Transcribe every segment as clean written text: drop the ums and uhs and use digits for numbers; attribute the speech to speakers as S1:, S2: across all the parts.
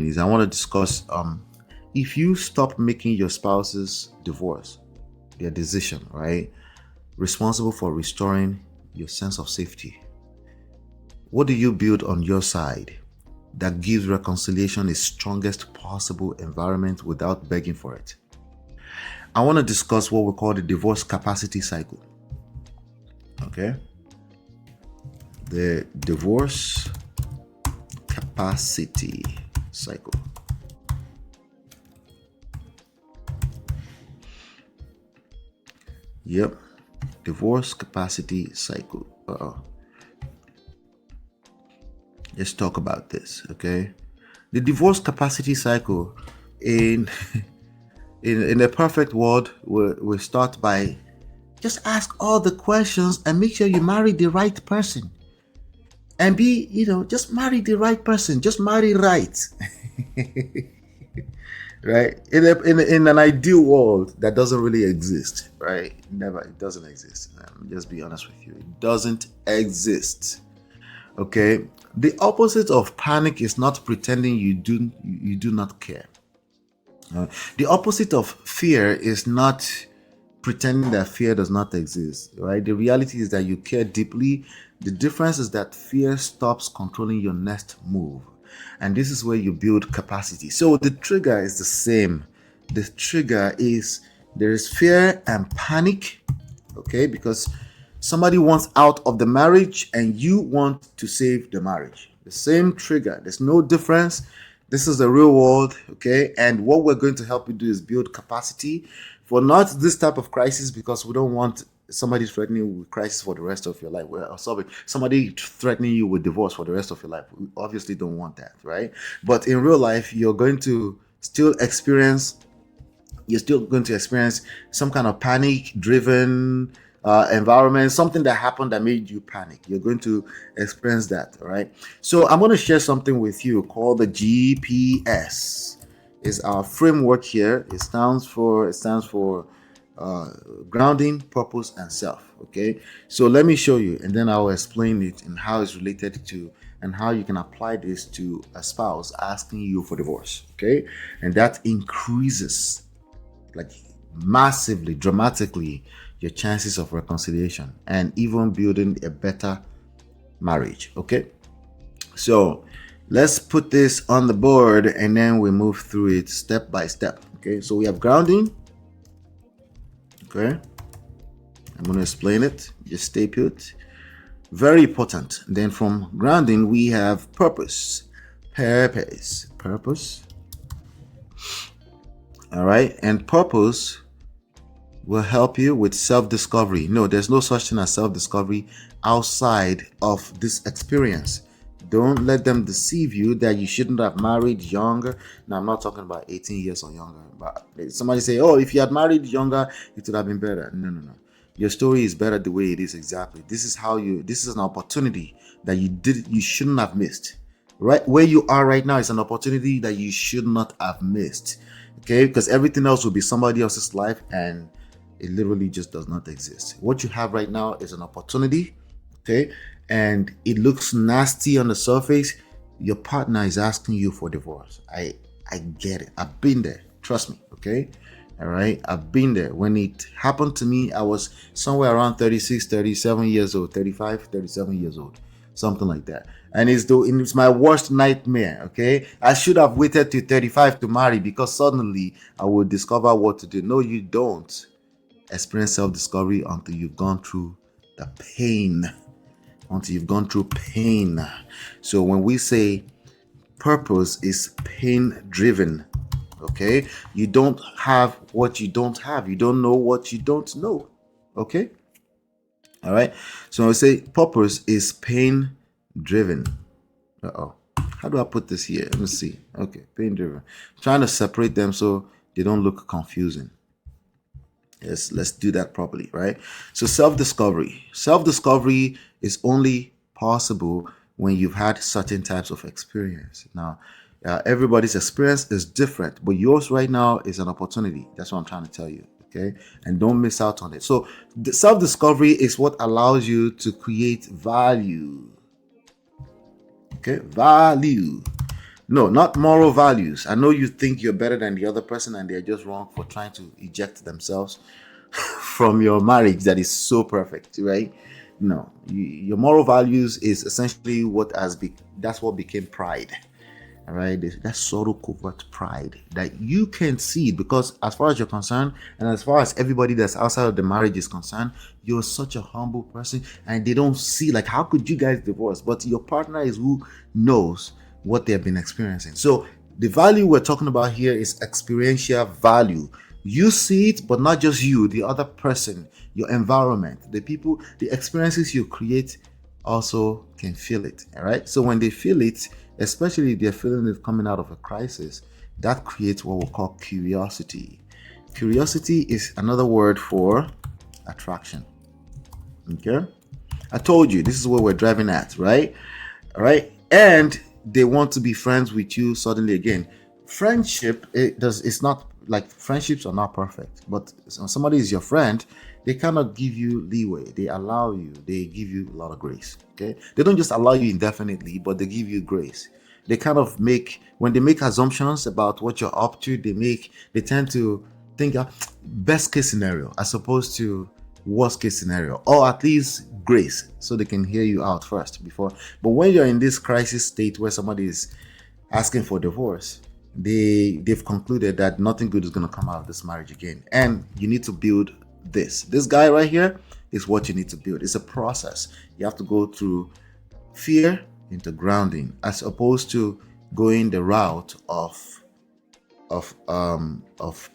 S1: is I want to discuss if you stop making your spouse's divorce their decision, right, responsible for restoring your sense of safety, what do you build on your side that gives reconciliation its strongest possible environment without begging for it? I want to discuss what we call the divorce capacity cycle. Okay? The divorce capacity cycle. Yep. Divorce capacity cycle. Let's talk about this, okay? The divorce capacity cycle in in a perfect world we start by just ask all the questions and make sure you marry the right person. And just marry the right person. Just marry right. Right? In an ideal world, that doesn't really exist, right? Never. It doesn't exist. Just be honest with you. It doesn't exist. Okay? The opposite of panic is not pretending you do not care. The opposite of fear is not pretending that fear does not exist, right? The reality is that you care deeply. The difference is that fear stops controlling your next move. And this is where you build capacity. So the trigger is the same. The trigger is there is fear and panic, okay? Because somebody wants out of the marriage and you want to save the marriage. The same trigger. There's no difference. This is the real world, okay? And what we're going to help you do is build capacity for not this type of crisis, because we don't want somebody threatening you with crisis for the rest of your life. Somebody threatening you with divorce for the rest of your life. We obviously don't want that, right? But in real life, you're going to still experience some kind of panic-driven environment, something that happened that made you panic. You're going to experience that, all right? So I'm going to share something with you called the GPS. Is our framework here. It stands for grounding, purpose, and self. Okay, so let me show you, and then I'll explain it and how it's related to, and how you can apply this to a spouse asking you for divorce. Okay, and that increases, like, massively, dramatically, your chances of reconciliation and even building a better marriage. Okay, so let's put this on the board and then we move through it step by step. Okay, so we have grounding. Okay, I'm going to explain it. Just stay put. Very important. Then from grounding, we have purpose. Purpose. All right, and purpose will help you with self-discovery. No, there's no such thing as self-discovery outside of this experience. Don't let them deceive you that you shouldn't have married younger. Now, I'm not talking about 18 years or younger. But somebody say, oh, if you had married younger, it would have been better. No. Your story is better the way it is exactly. This is an opportunity that you shouldn't have missed. Right where you are right now is an opportunity that you should not have missed. Okay, because everything else will be somebody else's life and it literally just does not exist. What you have right now is an opportunity. Okay, and it looks nasty on the surface. Your partner is asking you for divorce. I get it. I've been there. Trust me. Okay. All right. I've been there. When it happened to me, I was somewhere around 36, 37 years old, 35, 37 years old, something like that. And it's my worst nightmare. Okay. I should have waited till 35 to marry, because suddenly I would discover what to do. No, you don't experience self-discovery until you've gone through the pain. So when we say purpose is pain driven, okay, you don't have what you don't have. You don't know what you don't know. Okay. All right. So when we say purpose is pain driven. How do I put this here? Let me see. Okay. Pain driven. I'm trying to separate them so they don't look confusing. Yes, let's do that properly, right? So self-discovery is only possible when you've had certain types of experience. Now, everybody's experience is different, but yours right now is an opportunity. That's what I'm trying to tell you, okay? And don't miss out on it. So the self-discovery is what allows you to create value. Okay, value. No, not moral values. I know you think you're better than the other person and they're just wrong for trying to eject themselves from your marriage that is so perfect, right? No, your moral values is essentially that's what became pride. All right, that subtle covert pride that you can see, because as far as you're concerned and as far as everybody that's outside of the marriage is concerned, you're such a humble person and they don't see, like, how could you guys divorce? But your partner is who knows what they've been experiencing. So the value we're talking about here is experiential value. You see it, but not just you, the other person, your environment, the people, the experiences you create also can feel it. All right. So when they feel it, especially if they're feeling it coming out of a crisis, that creates what we call curiosity. Curiosity is another word for attraction. Okay. I told you this is where we're driving at, right? All right. And they want to be friends with you suddenly again. Friendship, it's not like, friendships are not perfect, but when somebody is your friend, they cannot give you leeway. They allow you, they give you a lot of grace. Okay. They don't just allow you indefinitely, but they give you grace. They kind of when they make assumptions about what you're up to, they tend to think best case scenario as opposed to worst case scenario, or at least grace, so they can hear you out first before. But when you're in this crisis state where somebody is asking for divorce, they've concluded that nothing good is going to come out of this marriage again, and you need to build this guy right here is what you need to build. It's a process. You have to go through fear into grounding, as opposed to going the route of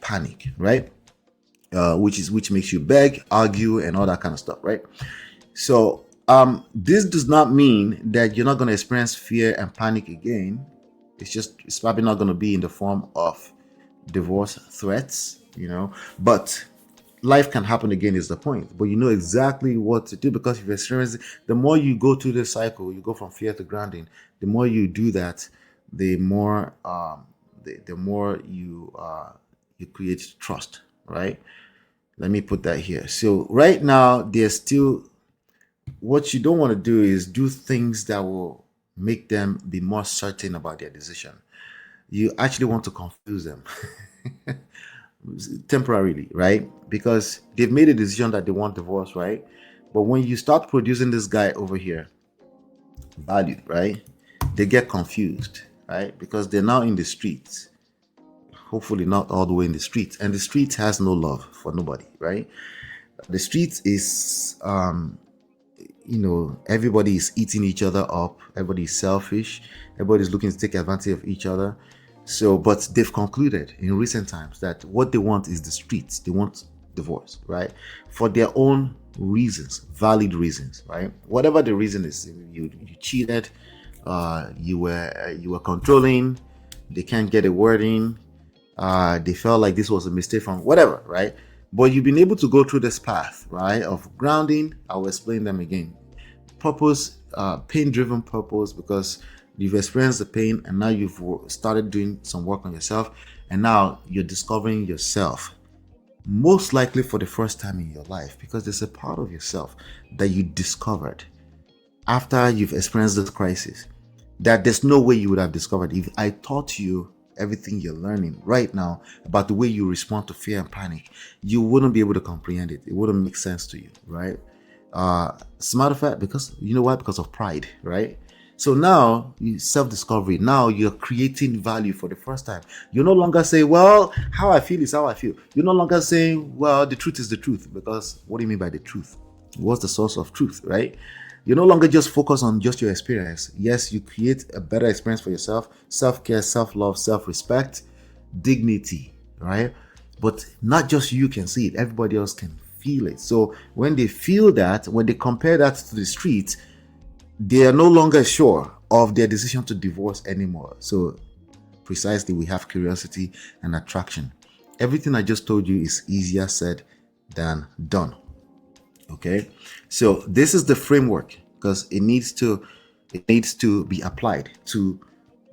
S1: panic, right? Which makes you beg, argue, and all that kind of stuff, right? So this does not mean that you're not going to experience fear and panic again. It's probably not going to be in the form of divorce threats, but life can happen again is the point. But you know exactly what to do because you've experienced it. The more you go through this cycle, you go from fear to grounding. The more you do that, the more you create trust, right? Let me put that here. So right now, there's still, what you don't want to do is do things that will make them be more certain about their decision. You actually want to confuse them temporarily, right? Because they've made a decision that they want divorce, right? But when you start producing this guy over here, value, right? They get confused, right? Because they're now in the streets. Hopefully not all the way in the streets. And the streets has no love for nobody, right? The streets is everybody is eating each other up, everybody's selfish, everybody's looking to take advantage of each other. So, but they've concluded in recent times that what they want is the streets. They want divorce, right? For their own reasons, valid reasons, right? Whatever the reason is, you cheated, you were controlling, they can't get a word in, they felt like this was a mistake from whatever, right? But you've been able to go through this path, right, of grounding. I will explain them again. Purpose, pain-driven purpose, because you've experienced the pain and now you've started doing some work on yourself, and now you're discovering yourself, most likely for the first time in your life, because there's a part of yourself that you discovered after you've experienced this crisis that there's no way you would have discovered if I taught you everything you're learning right now about the way you respond to fear and panic. You wouldn't be able to comprehend it. It wouldn't make sense to you, right? As a matter of fact, because you know what? Because of pride, right? So now, self-discovery, now you're creating value for the first time. You no longer say, well, how I feel is how I feel. You're no longer saying, well, the truth is the truth, because what do you mean by the truth? What's the source of truth, right? You no longer just focus on just your experience. Yes, you create a better experience for yourself, self-care, self-love, self-respect, dignity, right? But not just you can see it, everybody else can feel it. So when they feel that, when they compare that to the street, they are no longer sure of their decision to divorce anymore. So precisely, we have curiosity and attraction. Everything I just told you is easier said than done. Okay, so this is the framework, because it needs to be applied to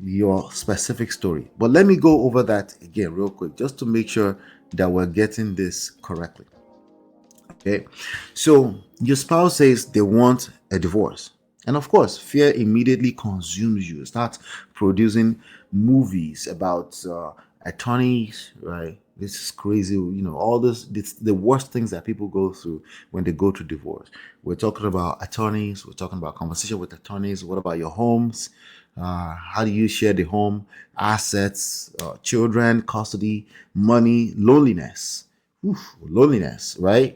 S1: your specific story. But let me go over that again real quick, just to make sure that we're getting this correctly. Okay, so your spouse says they want a divorce, and of course fear immediately consumes you. It starts producing movies about attorneys, right? This is crazy. All this the worst things that people go through when they go through divorce. We're talking about attorneys. We're talking about conversation with attorneys. What about your homes? How do you share the home, assets, children, custody, money, loneliness? Oof, loneliness, right?